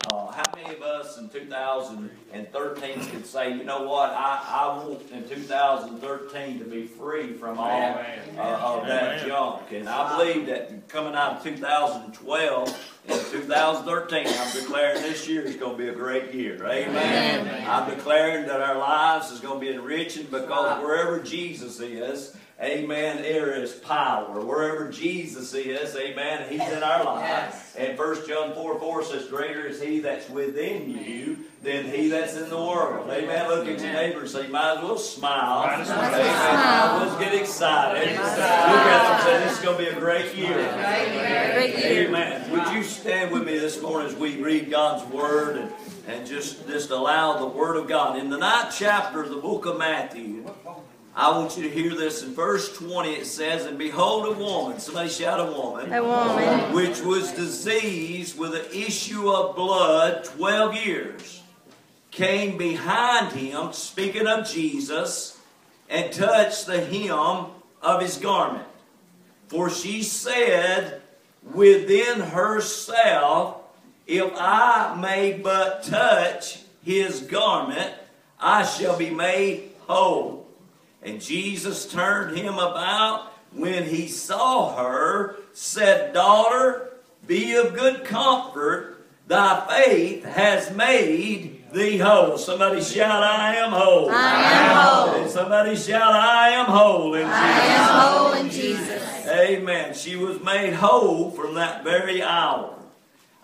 How many of us in 2013 could say, you know what, I want in 2013 to be free from all of that junk? And I believe that coming out of 2012 and 2013, I'm declaring this year is going to be a great year. Amen. I'm declaring that our lives is going to be enriching, because wherever Jesus is, amen, there is power. Wherever Jesus is, amen, He's in our life. And 1 John 4:4 says, greater is He that's within you than he that's in the world. Amen. Look at your neighbor and say, you might as well smile. Amen. Might as well get excited. Look at them and say, this is going to be a great year. Amen. Would you stand with me this morning as we read God's Word and just allow the Word of God. In the 9th chapter of the book of Matthew, I want you to hear this. In verse 20 it says, and behold, a woman, somebody shout a woman, which was diseased with an issue of blood 12 years, came behind him, speaking of Jesus, and touched the hem of his garment. For she said within herself, if I may but touch his garment, I shall be made whole. And Jesus turned him about when he saw her, said, daughter, be of good comfort, thy faith has made thee whole. Somebody shout, I am whole. I am whole. And somebody shout, I am whole in Jesus. I am whole in Jesus. Amen. She was made whole from that very hour.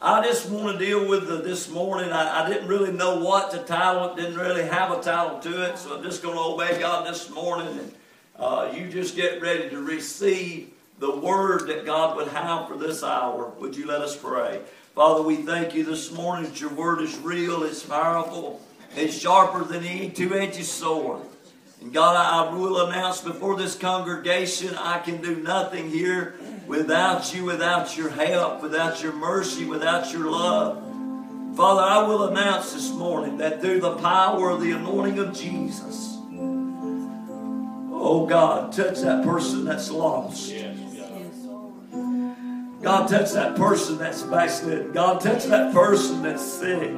I just want to deal with this morning. I didn't really know what to title it, didn't really have a title to it, so I'm just going to obey God this morning. And you just get ready to receive the word that God would have for this hour. Would you let us pray? Father, we thank you this morning that your word is real, it's powerful, it's sharper than any two-edged sword. And God, I will announce before this congregation, I can do nothing here without you, without your help, without your mercy, without your love. Father, I will announce this morning that through the power of the anointing of Jesus, oh God, touch that person that's lost. God, touch that person that's backslidden. God, touch that person that's sick.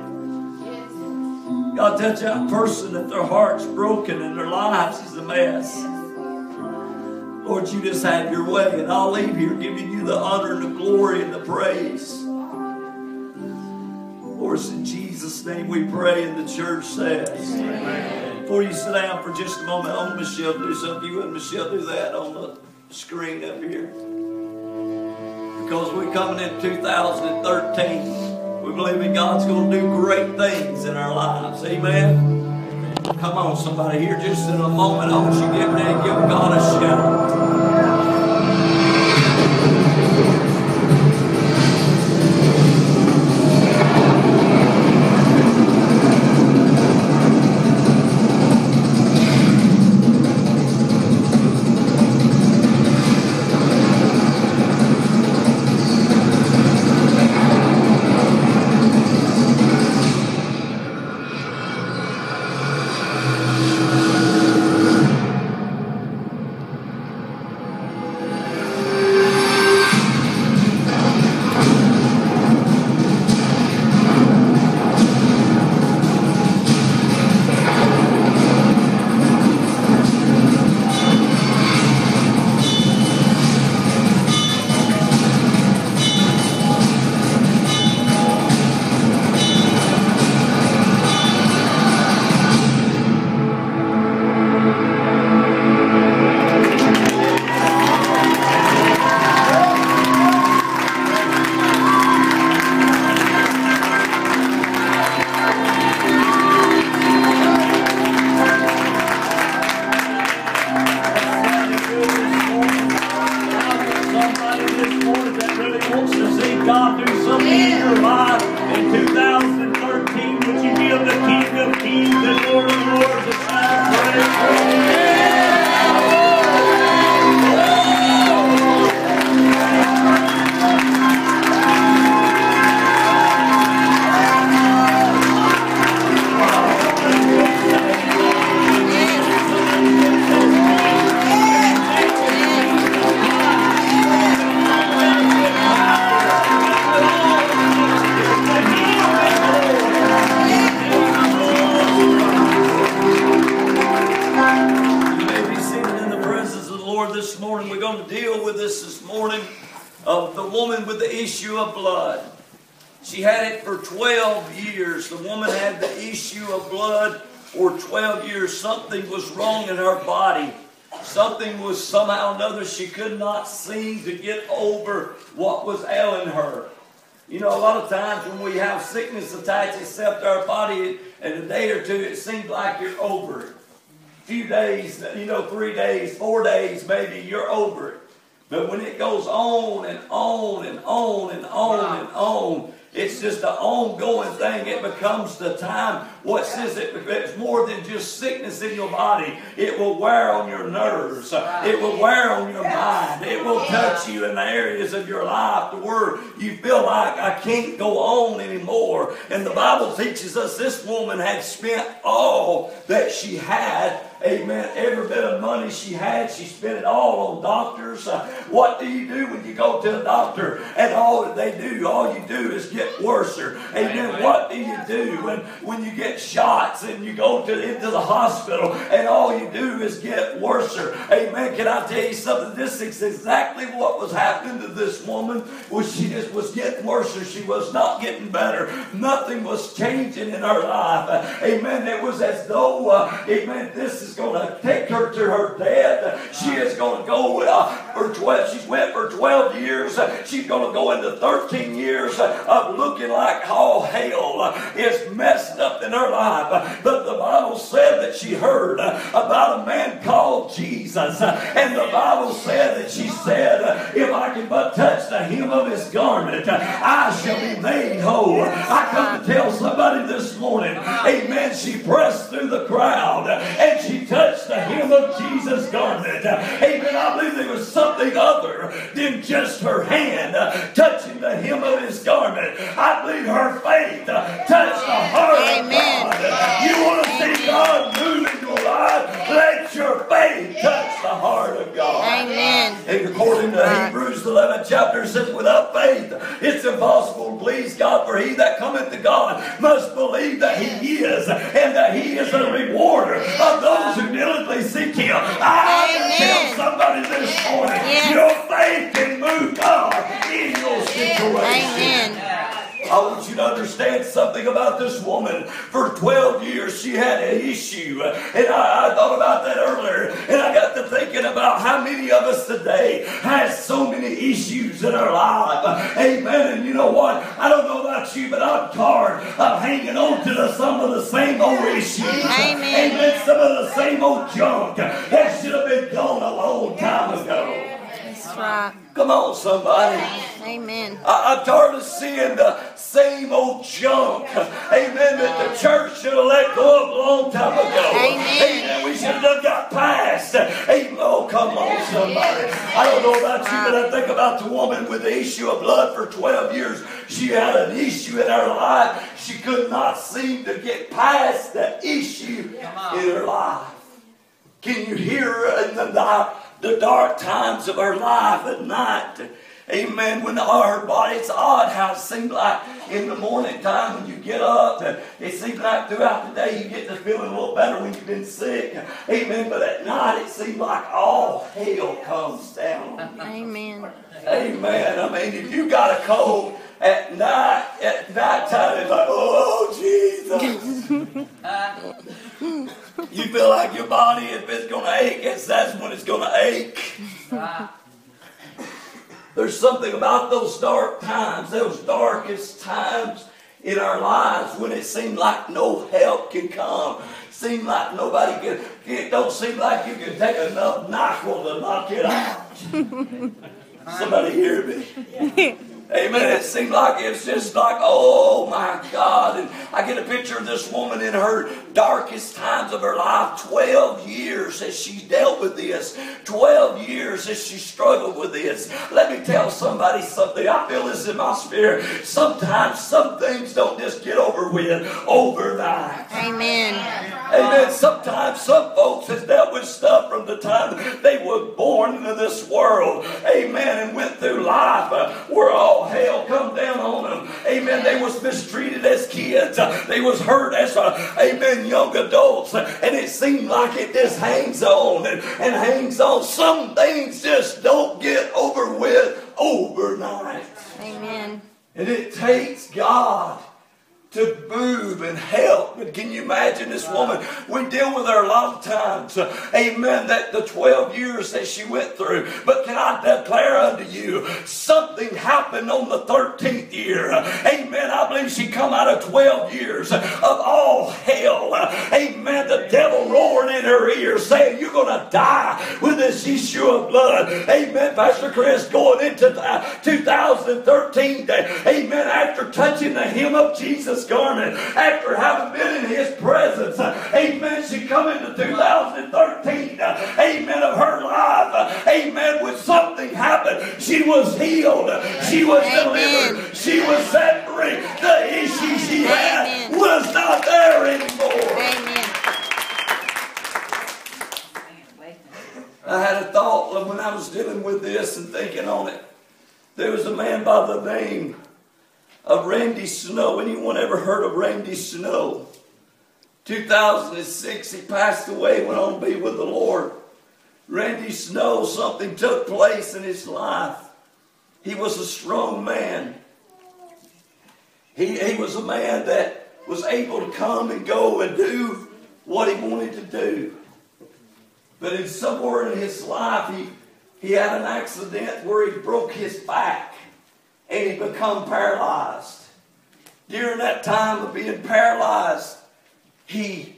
God, touch that person that their heart's broken and their lives is a mess. Lord, you just have your way, and I'll leave here giving you the honor and the glory and the praise. Lord, it's in Jesus' name we pray, and the church says. Amen. Before you sit down for just a moment, I want Michelle to do something. You and Michelle do that on the screen up here. Because we're coming in 2013. We believe that God's going to do great things in our lives. Amen. Come on, somebody here. Just in a moment, I want you to get ready and give God a shout. woman with the issue of blood. She had it for 12 years. The woman had the issue of blood for 12 years. Something was wrong in her body. Something was somehow or another, she could not seem to get over what was ailing her. You know, a lot of times when we have sickness attach itself to our body, in a day or two, it seems like you're over it. A few days, 3 days, 4 days, maybe, you're over it. But when it goes on and on and on and on and on, it's just an ongoing thing. It becomes the time. What says it's more than just sickness in your body. It will wear on your nerves. It will wear on your mind. It will touch you in the areas of your life to where you feel like I can't go on anymore. And the Bible teaches us this woman had spent all that she had. Amen. Every bit of money she had, she spent it all on doctors. What do you do when you go to a doctor and all that they do, all you do is get worse? Amen. What do you do when you get shots and you go into the hospital and all you do is get worse? Amen. Can I tell you something? This is exactly what was happening to this woman. She just was getting worse. She was not getting better. Nothing was changing in her life. Amen. It was as though, amen, this is going to take her to her death. She is going to go for 12. She's went for 12 years. She's going to go into 13 years of looking like all hell is messed up in her life. But the Bible said that she heard about a man called Jesus. And the Bible said that she said, if I can but touch the hem of his garment, I shall be made whole. I come to tell somebody this morning, amen, she pressed through the crowd and she touched the hem of Jesus' garment. Amen. I believe there was something other than just her hand touching the hem of his garment. I believe her faith touched the heart of God. You want to see God move in your life? Let your faith touch the heart of God. Amen. And according to Hebrews 11 chapter, it says, without faith it's impossible to please God, for he that cometh to God must believe that he is, and that he is a rewarder of those who diligently seek him. I tell somebody this morning, your faith can move God in your situation. I want you to understand something about this woman. For 12 years she had an issue. And I thought about that earlier. And I got to thinking about how many of us today has so many issues in our life. Amen. And you know what? I don't know about you, but I'm tired of hanging on to some of the same old issues. Amen. Amen. Some of the same old junk that should have been gone a long time ago. That's right. Come on, somebody. Amen. I'm tired of seeing the same old junk. Amen. That the church should have let go of a long time ago. Amen. We should have got past. Amen. Oh, come on, somebody. I don't know about you, but I think about the woman with the issue of blood for 12 years. She had an issue in her life. She could not seem to get past that issue in her life. Can you hear her in the dark times of her life at night? Amen. When her body, it's odd how it seems like in the morning time when you get up, it seems like throughout the day you get to feeling a little better when you've been sick. Amen. But at night it seems like all hell comes down. Amen. Amen. I mean, if you got a cold at night time, it's like, oh, Jesus. You feel like your body, if it's going to ache, that's when it's going to ache. There's something about those dark times, those darkest times in our lives when it seems like no help can come. Seem like nobody can, it don't seem like you can take enough NyQuil to knock it out. Somebody hear me? Amen. It seemed like it's just like, oh my God. And I get a picture of this woman in her darkest times of her life. 12 years as she dealt with this. 12 years as she struggled with this. Let me tell somebody something. I feel this in my spirit. Sometimes some things don't just get over with overnight. Amen. Amen. Sometimes some folks has dealt with stuff from the time they were born into this world. Amen. And went through life where all hell come down on them. Amen. They was mistreated as kids. They was hurt as, amen, young adults. And it seemed like it just hangs on and hangs on. Some things just don't get over with overnight. Amen. And it takes God to move and help. But can you imagine this woman? We deal with her a lot of times. Amen. That the 12 years that she went through. But can I declare unto you, something happened on the 13th year. Amen. I believe she come out of 12 years of all hell. Amen. The devil roaring in her ear saying, you're going to die with this issue of blood. Amen. Pastor Chris, going into 2013. Amen. After touching the hem of Jesus' garment, after having been in his presence, amen, she come into 2013, amen, of her life, amen, when something happened. She was healed, she was delivered, she was set free. The issue she had was not there anymore. Amen. I had a thought when I was dealing with this and thinking on it. There was a man by the name of Randy Snow. Anyone ever heard of Randy Snow? 2006, he passed away, went on to be with the Lord. Randy Snow, something took place in his life. He was a strong man. He was a man that was able to come and go and do what he wanted to do. But in somewhere in his life, he had an accident where he broke his back. And he become paralyzed. During that time of being paralyzed, they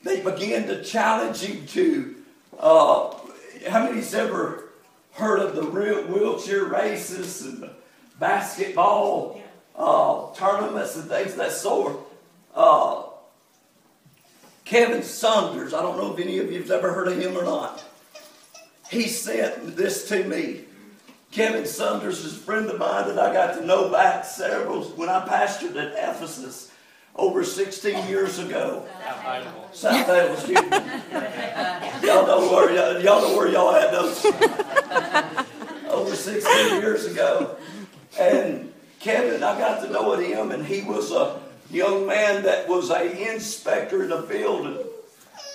began to challenge him to, how many's ever heard of the real wheelchair races and the basketball tournaments and things of that sort? Kevin Saunders, I don't know if any of you have ever heard of him or not. He sent this to me. Kevin Saunders is a friend of mine that I got to know back when I pastored at Ephesus over 16 years ago. South Hale, excuse me. Y'all know where y'all at those. Over 16 years ago. And Kevin, I got to know him, and he was a young man that was an inspector in a building.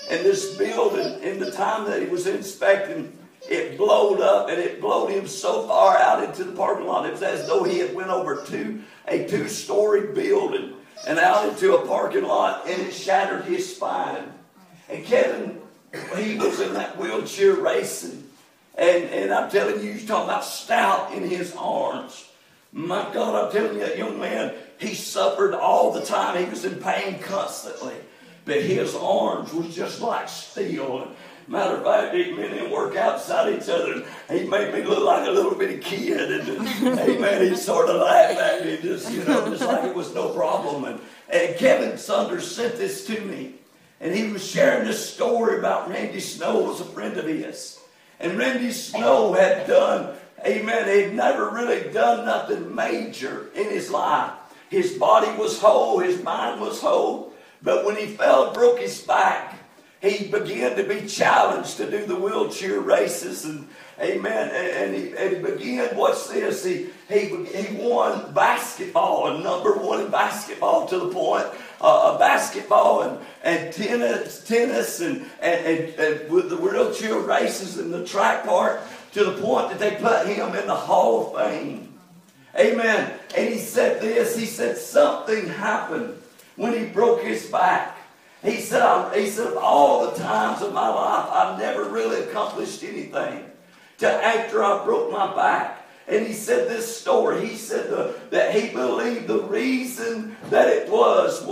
And this building, in the time that he was inspecting, it blowed up, and it blowed him so far out into the parking lot. It was as though he had went over a two-story building and out into a parking lot, and it shattered his spine. And Kevin, he was in that wheelchair racing. And I'm telling you, you're talking about stout in his arms. My God, I'm telling you, that young man, he suffered all the time. He was in pain constantly. But his arms was just like steel. Matter of fact, he didn't work outside each other. He made me look like a little bitty kid. And amen, he sort of laughed at me, just like it was no problem. And Kevin Saunders sent this to me. And he was sharing this story about Randy Snow, was a friend of his. And Randy Snow had done, amen, he'd never really done nothing major in his life. His body was whole, his mind was whole. But when he fell and broke his back, he began to be challenged to do the wheelchair races, and amen. And he began. Watch this. He won basketball, and number one in basketball to the point of basketball and tennis and with the wheelchair races and the track part to the point that they put him in the Hall of Fame. Amen. And he said this. He said something happened when he broke his back. He said, of all the times of my life, I've never really accomplished anything till after I broke my back. And he said this story. He said that he believed the reason that it was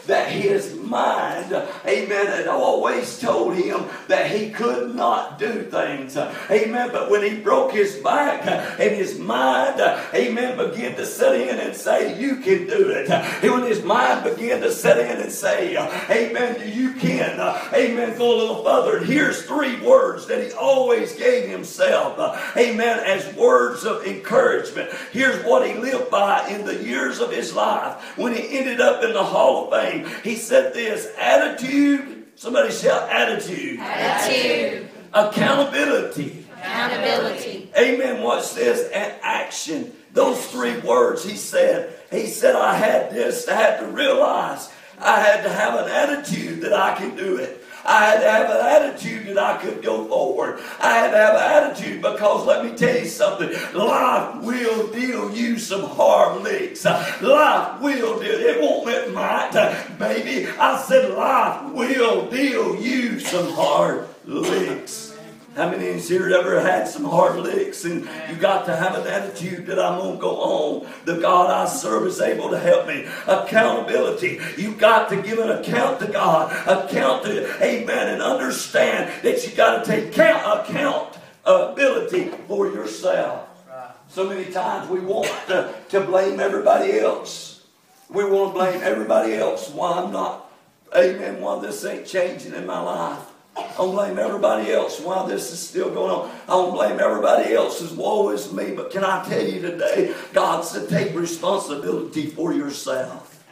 that his mind, amen, had always told him that he could not do things. Amen. But when he broke his back and his mind, amen, began to set in and say, you can do it. And when his mind began to set in and say, amen, you can, amen, go a little further. And here's three words that he always gave himself, amen, as words of encouragement. Here's what he lived by in the years of his life. When he ended up in the Hall of Fame, he said this: attitude, somebody shout attitude. Attitude. Accountability. Accountability. Amen. Watch this. And action. Those three words he said I had to realize I had to have an attitude that I can do it. I had to have an attitude that I could go forward. I had to have an attitude because let me tell you something. Life will deal you some hard licks. Life will deal. It won't, it might. Baby, I said life will deal you some hard licks. How many of you here ever had some hard licks and you got to have an attitude that I'm going to go on. The God I serve is able to help me. Accountability. You've got to give an account to God. Account to, amen, and understand that you got to take accountability for yourself. So many times we want to blame everybody else. We want to blame everybody else why I'm not, amen, why this ain't changing in my life. I don't blame everybody else why this is still going on. I don't blame everybody else's woe is me. But can I tell you today, God said take responsibility for yourself.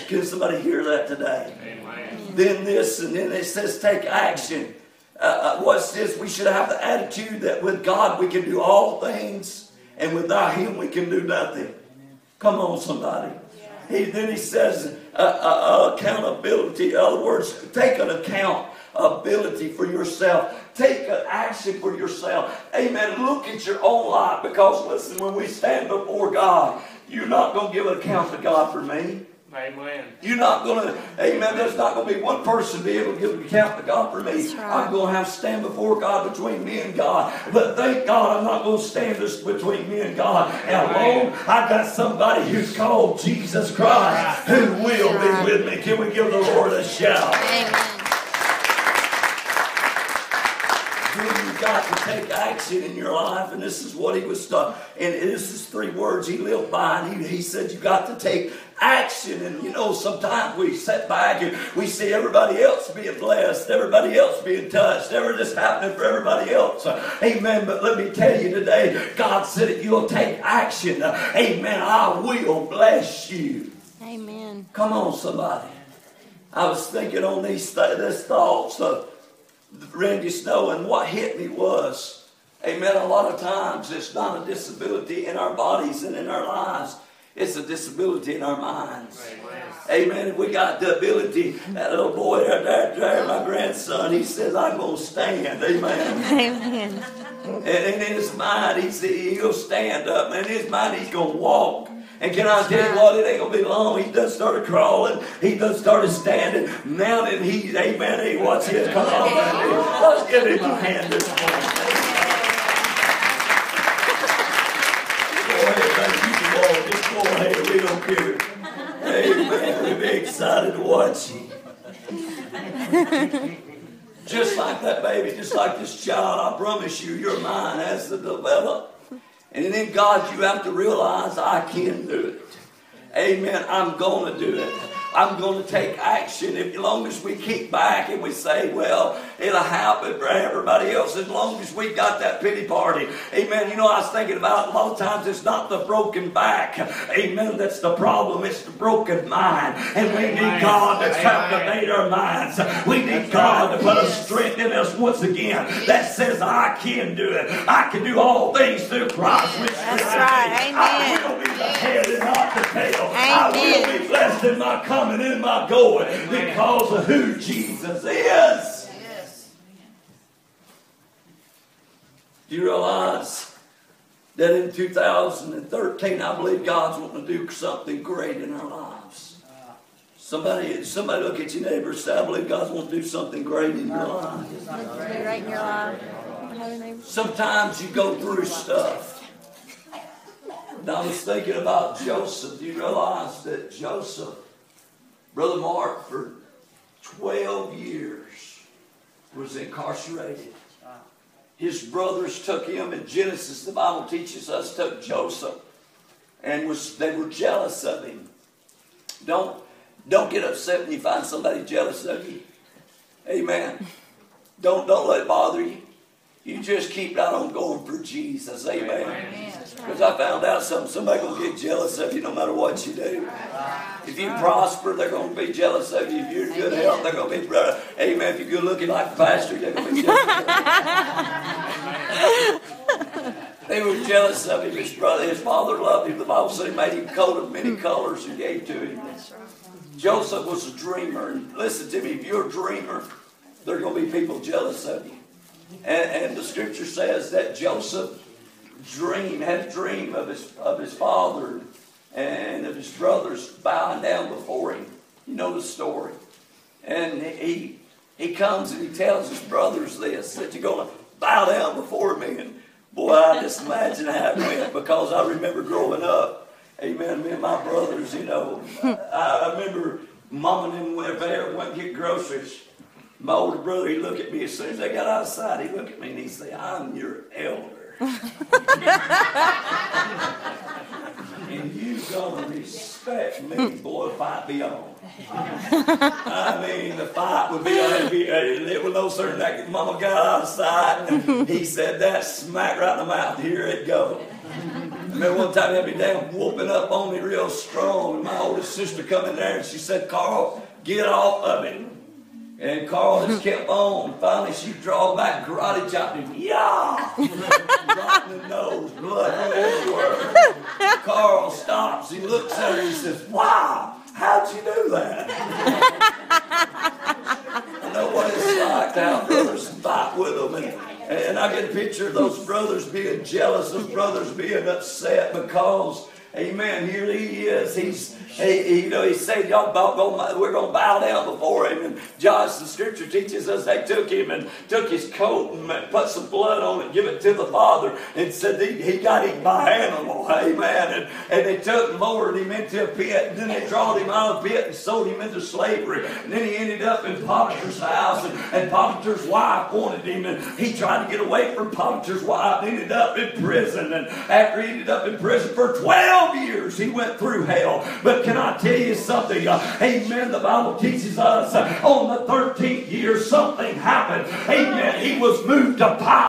Can somebody hear that today? Amen. Then this, and then it says take action. What's this? We should have the attitude that with God we can do all things, and without Him we can do nothing. Come on, somebody. Then he says accountability. In other words, take an accountability for yourself. Take an action for yourself. Amen. Look at your own life, because listen, when we stand before God, you're not going to give an account to God for me. Amen. You're not going to, amen, there's not going to be one person be able to give an account to God for me. Right. I'm going to have to stand before God between me and God. But thank God I'm not going to stand this between me and God alone. I've got somebody who's called Jesus Christ who will be with me. Can we give the Lord a shout? Amen. You've got to take action in your life, and this is what he was done. And this is 3 words he lived by, and he said you got to take action. And you know, sometimes we sit back and we see everybody else being blessed, everybody else being touched, everything's happening for everybody else. Amen. But let me tell you today, God said if you'll take action, amen, I will bless you. Amen. Come on, somebody. I was thinking on this thoughts of Randy Snow, and what hit me was, amen, a lot of times it's not a disability in our bodies and in our lives. It's a disability in our minds. Amen. If we got the ability, that little boy there, my grandson, he says, I'm going to stand. Amen. Amen. And in his mind, he'll stand up. And in his mind, he's going to walk. And can I tell you what? It ain't going to be long. He done started crawling. He done started standing. Now that he's, amen, he wants his come on. Let's give him a hand this morning. Go ahead, baby. You can walk. Just go ahead. We don't care. Amen. We'll be excited to watch you. Just like that baby, just like this child, I promise you, your mind has to develop. And in God, you have to realize I can do it. Amen. I'm going to do it. I'm going to take action. As long as we keep back and we say, well, it'll happen for everybody else, as long as we got that pity party. Amen. You know, I was thinking about a lot of times it's not the broken back. Amen. That's the problem. It's the broken mind. And we need God to captivate our minds. We need God to put a strength in us once again that says, I can do it. I can do all things through Christ. That's right. Amen. I will be the head and not the tail. Amen. I will be blessed in my coming and in my going because of who Jesus is. Yes. Do you realize that in 2013, I believe God's wanting to do something great in our lives? Somebody look at your neighbor and say, I believe God's wanting to do something great in your life. Right in your life. Sometimes you go through stuff. And I was thinking about Joseph. Do you realize that Joseph, Brother Mark, for 12 years was incarcerated? His brothers took him. In Genesis, the Bible teaches us, took Joseph. And they were jealous of him. Don't get upset when you find somebody jealous of you. Amen. Don't let it bother you. You just keep right on going for Jesus. Amen. Because I found out somebody going to get jealous of you no matter what you do. If you prosper, they're going to be jealous of you. If you're in good health, they're going to be, amen. If you're good looking like the pastor, they're going to be jealous of you. They were jealous of him. His father loved him. The Bible said he made him coat of many colors and gave to him. Joseph was a dreamer. And listen to me, if you're a dreamer, there are going to be people jealous of you. And the scripture says that Joseph had a dream of his father and of his brothers bowing down before him. You know the story. And he comes and he tells his brothers this, that you're going to bow down before me. And boy, I just imagine how it went, because I remember growing up, amen, me and my brothers, you know, I remember Mom and them went to get groceries. My older brother, he looked at me as soon as they got outside. He looked at me and he said, "I'm your elder. And you gonna respect me, boy, if I be on." I mean, the fight would be on. It was no certain that Mama got outside and he said that smack right in the mouth. Here it go. I remember one time he had me down whooping up on me real strong. And my oldest sister come in there and she said, "Carl, get off of him." And Carl just kept on. Finally, she draw back, karate chopped him. Yeah! Right in the nose, blood everywhere. Carl stops. He looks at her and he says, "Wow, how'd you do that?" I know what it's like to have brothers fight with them. And I get a picture of those brothers being jealous, those brothers being upset because, amen, here he is. He said, "Y'all we're going to bow down before him." And Josh, the scripture teaches us, they took him and took his coat and put some blood on it, give it to the father, and said he got eaten by an animal. Amen. And they took and lowered him into a pit, and then they drawed him out of the pit and sold him into slavery. And then he ended up in Potiphar's house, and Potiphar's wife wanted him, and he tried to get away from Potiphar's wife, and ended up in prison. And after he ended up in prison for 12 years, he went through hell. But can I tell you something? Amen. The Bible teaches us on the 13th year something happened. Amen. He was moved to power.